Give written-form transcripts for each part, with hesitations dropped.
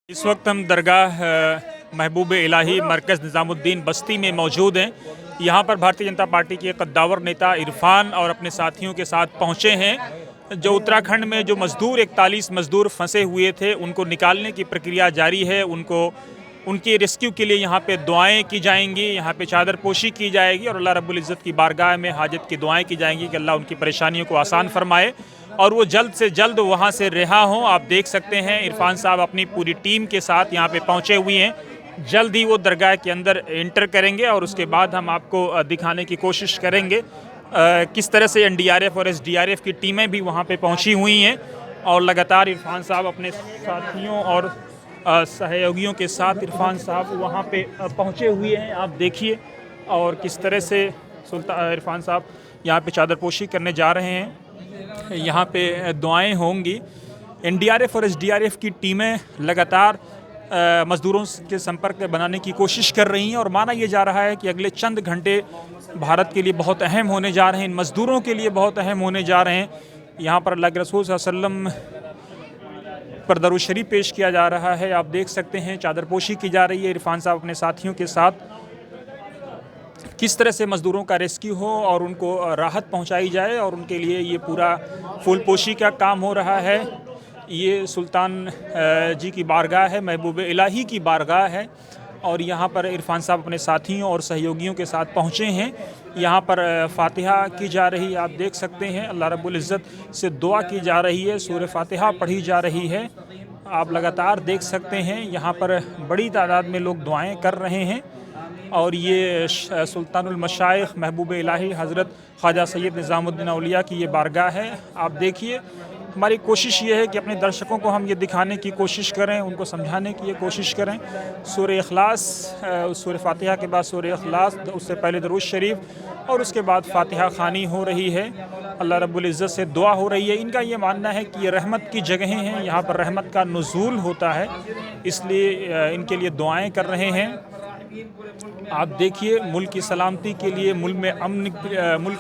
इस वक्त हम दरगाह महबूब इलाही मरकज़ निज़ामुद्दीन बस्ती में मौजूद हैं। यहाँ पर भारतीय जनता पार्टी के कद्दावर नेता इरफान और अपने साथियों के साथ पहुँचे हैं। जो उत्तराखंड में जो मज़दूर 41 मज़दूर फंसे हुए थे उनको निकालने की प्रक्रिया जारी है। उनके रेस्क्यू के लिए यहाँ पे दुआएं की जाएंगी, यहाँ पे चादर पोशी की जाएगी और अल्लाह रब्बुल इज़्ज़त की बारगाह में हाजत की दुआएं की जाएंगी कि अल्लाह उनकी परेशानियों को आसान फरमाए और वो जल्द से जल्द वहाँ से रिहा हों। आप देख सकते हैं इरफान साहब अपनी पूरी टीम के साथ यहाँ पे पहुँचे हुए हैं। जल्द ही वो दरगाह के अंदर इंटर करेंगे और उसके बाद हम आपको दिखाने की कोशिश करेंगे किस तरह से एनडीआरएफ और एसडीआरएफ की टीमें भी वहाँ पे पहुँची हुई हैं और लगातार इरफान साहब अपने साथियों और सहयोगियों के साथ इरफान साहब वहाँ पे पहुँचे हुए हैं। आप देखिए और किस तरह से इरफान साहब यहाँ पे चादरपोशी करने जा रहे हैं। यहाँ पे दुआएं होंगी। एनडीआरएफ और एसडीआरएफ की टीमें लगातार मज़दूरों के संपर्क बनाने की कोशिश कर रही हैं और माना यह जा रहा है कि अगले चंद घंटे भारत के लिए बहुत अहम होने जा रहे हैं, इन मज़दूरों के लिए बहुत अहम होने जा रहे हैं। यहाँ पर अल्लाह के रसूल सल्लल्लाहु अलैहि वसल्लम पर दरूद शरीफ पेश किया जा रहा है। आप देख सकते हैं चादरपोशी की जा रही है। इरफान साहब अपने साथियों के साथ किस तरह से मज़दूरों का रेस्क्यू हो और उनको राहत पहुंचाई जाए और उनके लिए ये पूरा फूलपोशी का काम हो रहा है। ये सुल्तान जी की बारगाह है, महबूब इलाही की बारगाह है और यहाँ पर इरफान साहब अपने साथियों और सहयोगियों के साथ पहुँचे हैं। यहाँ पर फ़ातिहा की जा रही है। आप देख सकते हैं अल्लाह रब्बुल इज़्ज़त से दुआ की जा रही है, सूरह फ़ातिहा पढ़ी जा रही है। आप लगातार देख सकते हैं यहाँ पर बड़ी तादाद में लोग दुआएं कर रहे हैं और ये सुल्तानुल मशाइख महबूब इलाही हज़रत ख्वाजा सैयद निज़ामुद्दीन औलिया की ये बारगाह है। आप देखिए हमारी कोशिश ये है कि अपने दर्शकों को हम ये दिखाने की कोशिश करें, उनको समझाने की ये कोशिश करें। सूरह इखलास, सूरह फ़ातिहा के बाद सूरह इखलास, उससे पहले दरूद शरीफ और उसके बाद फ़ातिहा ख़ानी हो रही है। अल्लाह रब्बुल इज़्ज़त से दुआ हो रही है। इनका ये मानना है कि ये रहमत की जगहें हैं, यहाँ पर रहमत का नुज़ूल होता है, इसलिए इनके लिए दुआएं कर रहे हैं। आप देखिए मुल्क की सलामती के लिए, मुल्क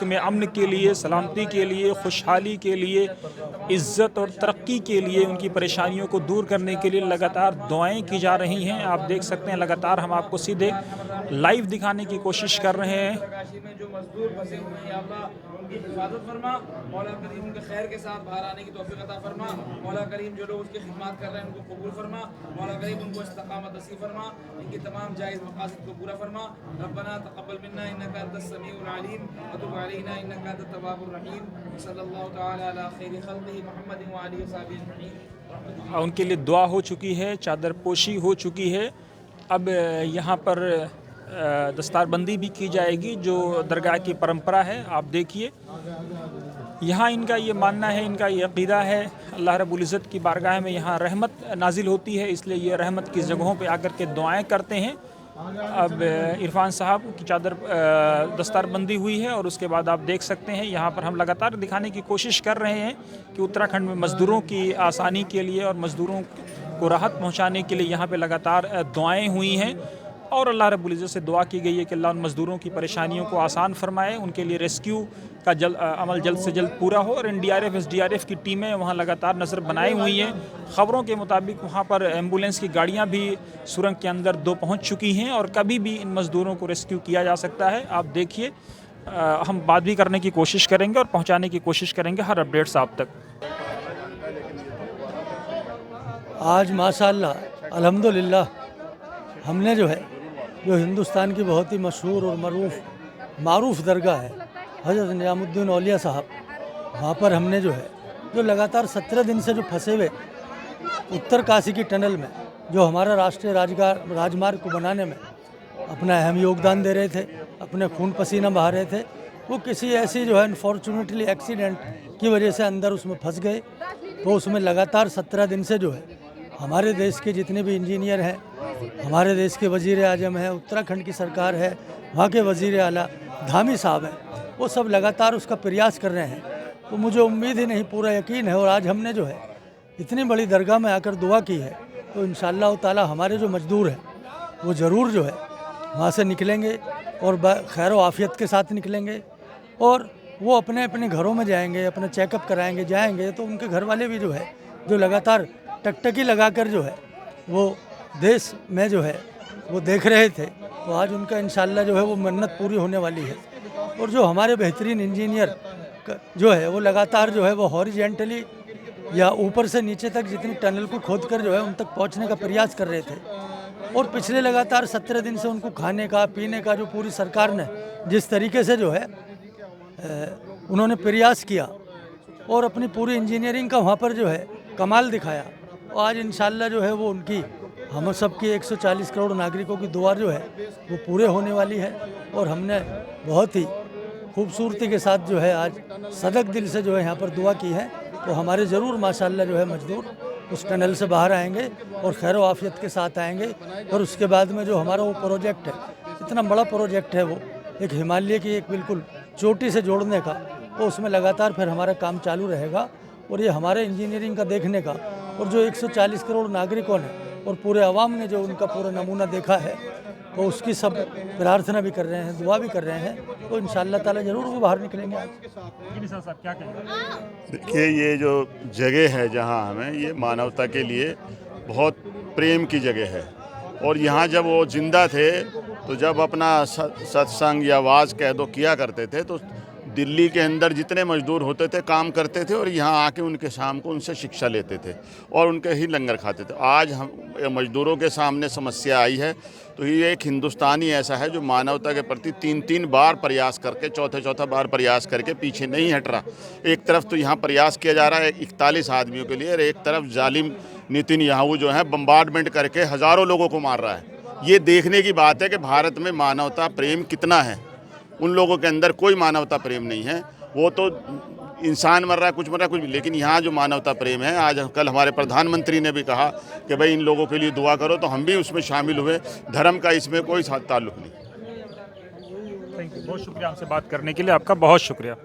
में अमन के लिए, सलामती के लिए, खुशहाली के लिए, इज़्ज़त और तरक्की के लिए, उनकी परेशानियों को दूर करने के लिए लगातार दुआएं की जा रही हैं। आप देख सकते हैं लगातार हम आपको सीधे लाइव दिखाने की कोशिश कर रहे हैं। जो मजदूर फंसे हुए हैं अल्लाह उनकी हिफाजत फरमा, मौला करीम उनके खैर के साथ बाहर आने की तौफीक अता फरमा। मौला करीम जो लोग उसकी खिदमत कर रहे हैं उनको कबूल फरमा। मौला करीम उनको इस्तिकामत नसीब फरमा, इनकी तमाम जायज़ मकासद को पूरा फरमा। रब्बना तक़ब्बल मिन्ना इन्नका अंतस समीउल अलीम व तुब अलैना इन्नका अंतत तव्वाबुर रहीम। सल्लल्लाहु तआला अला खैरि खल्क़िही मुहम्मदिन व आलिहि व सहबिहि अजमईन। उनके लिए दुआ हो चुकी है, चादरपोशी हो चुकी है। अब यहाँ पर दस्तारबंदी भी की जाएगी जो दरगाह की परंपरा है। आप देखिए यहाँ इनका ये मानना है, इनका ये अक़ीदा है, अल्लाह रब्बुल इज़्ज़त की बारगाह में यहाँ रहमत नाजिल होती है, इसलिए ये रहमत की जगहों पे आकर के दुआएं करते हैं। अब इरफान साहब की चादर दस्तारबंदी हुई है और उसके बाद आप देख सकते हैं यहाँ पर हम लगातार दिखाने की कोशिश कर रहे हैं कि उत्तराखंड में मज़दूरों की आसानी के लिए और मज़दूरों को राहत पहुँचाने के लिए यहाँ पे लगातार दुआएं हुई हैं और अल्लाह रब्बुल इज़्ज़त से दुआ की गई है कि अल्लाह उन मज़दूरों की परेशानियों को आसान फरमाए, उनके लिए रेस्क्यू का अमल जल्द से जल्द पूरा हो। और एनडीआरएफ एसडीआरएफ की टीमें वहाँ लगातार नज़र बनाई हुई हैं। ख़बरों के मुताबिक वहाँ पर एम्बुलेंस की गाड़ियाँ भी सुरंग के अंदर 2 पहुँच चुकी हैं और कभी भी इन मज़दूरों को रेस्क्यू किया जा सकता है। आप देखिए हम बात भी करने की कोशिश करेंगे और पहुँचाने की कोशिश करेंगे हर अपडेट्स आप तक। आज माशाअल्लाह अल्हम्दुलिल्लाह हमने जो हिंदुस्तान की बहुत ही मशहूर और मारूफ दरगाह है हज़रत निज़ामुद्दीन औलिया साहब, वहाँ पर हमने जो लगातार 17 दिन से जो फंसे हुए उत्तर काशी की टनल में जो हमारा राष्ट्रीय राजमार्ग को बनाने में अपना अहम योगदान दे रहे थे, अपने खून पसीना बहा रहे थे, वो किसी ऐसी अनफॉर्चुनेटली एक्सीडेंट की वजह से अंदर उसमें फंस गए। तो उसमें लगातार 17 दिन से हमारे देश के जितने भी इंजीनियर हैं, हमारे देश के वज़ीर आज़म हैं, उत्तराखंड की सरकार है, वहाँ के वज़ीर आला धामी साहब हैं, वो सब लगातार उसका प्रयास कर रहे हैं। तो मुझे उम्मीद ही नहीं, पूरा यकीन है और आज हमने इतनी बड़ी दरगाह में आकर दुआ की है तो इंशाअल्लाह ताला हमारे जो मज़दूर हैं वो ज़रूर वहाँ से निकलेंगे और खैर व आफ़ियत के साथ निकलेंगे और वो अपने अपने घरों में जाएंगे, अपना चेकअप कराएंगे, जाएंगे तो उनके घर वाले भी जो लगातार टकटकी लगाकर वो देश में जो है वो देख रहे थे, तो आज उनका इंशाल्लाह जो है वो मन्नत पूरी होने वाली है। और जो हमारे बेहतरीन इंजीनियर जो है वो लगातार जो है वो हॉरिजेंटली या ऊपर से नीचे तक जितनी टनल को खोद कर जो है उन तक पहुंचने का प्रयास कर रहे थे, और पिछले लगातार 17 दिन से उनको खाने का पीने का जो पूरी सरकार ने जिस तरीके से जो है उन्होंने प्रयास किया और अपनी पूरी इंजीनियरिंग का वहाँ पर जो है कमाल दिखाया, और आज इंशाल्लाह जो है वो उनकी हम सब की 140 करोड़ नागरिकों की दुआ जो है वो पूरे होने वाली है। और हमने बहुत ही खूबसूरती के साथ जो है आज सदक दिल से जो है यहाँ पर दुआ की है, तो हमारे ज़रूर माशाल्लाह जो है मजदूर उस टनल से बाहर आएंगे और खैर आफियत के साथ आएंगे। और उसके बाद में जो हमारा वो प्रोजेक्ट है, इतना बड़ा प्रोजेक्ट है वो एक हिमालय की एक बिल्कुल चोटी से जोड़ने का, तो उसमें लगातार फिर हमारा काम चालू रहेगा। और ये हमारे इंजीनियरिंग का देखने का, और जो 140 करोड़ नागरिकों ने और पूरे अवाम ने जो उनका पूरा नमूना देखा है, तो उसकी सब प्रार्थना भी कर रहे हैं, दुआ भी कर रहे हैं, तो इंशाअल्लाह ताला ज़रूर वो बाहर निकलेंगे आज। साहब क्या कहेंगे? देखिए, ये जो जगह है जहाँ हमें, ये मानवता के लिए बहुत प्रेम की जगह है। और यहाँ जब वो जिंदा थे तो जब अपना सत्संग या वाज कह दो किया करते थे, तो दिल्ली के अंदर जितने मजदूर होते थे काम करते थे और यहाँ आके उनके शाम को उनसे शिक्षा लेते थे और उनके ही लंगर खाते थे। आज हम मजदूरों के सामने समस्या आई है, तो ये एक हिंदुस्तानी ऐसा है जो मानवता के प्रति 3-3 बार प्रयास करके चौथा बार प्रयास करके पीछे नहीं हट रहा। एक तरफ तो यहाँ प्रयास किया जा रहा है 41 आदमियों के लिए, और एक तरफ जालिम नेतन्याहू जो है बम्बार्डमेंट करके हज़ारों लोगों को मार रहा है। ये देखने की बात है कि भारत में मानवता प्रेम कितना है। उन लोगों के अंदर कोई मानवता प्रेम नहीं है। वो तो इंसान मर रहा है, कुछ मर रहा है, कुछ भी, लेकिन यहाँ जो मानवता प्रेम है, आज कल हमारे प्रधानमंत्री ने भी कहा कि भाई इन लोगों के लिए दुआ करो, तो हम भी उसमें शामिल हुए। धर्म का इसमें कोई ताल्लुक़ नहीं। थैंक यू, बहुत शुक्रिया हमसे बात करने के लिए, आपका बहुत शुक्रिया।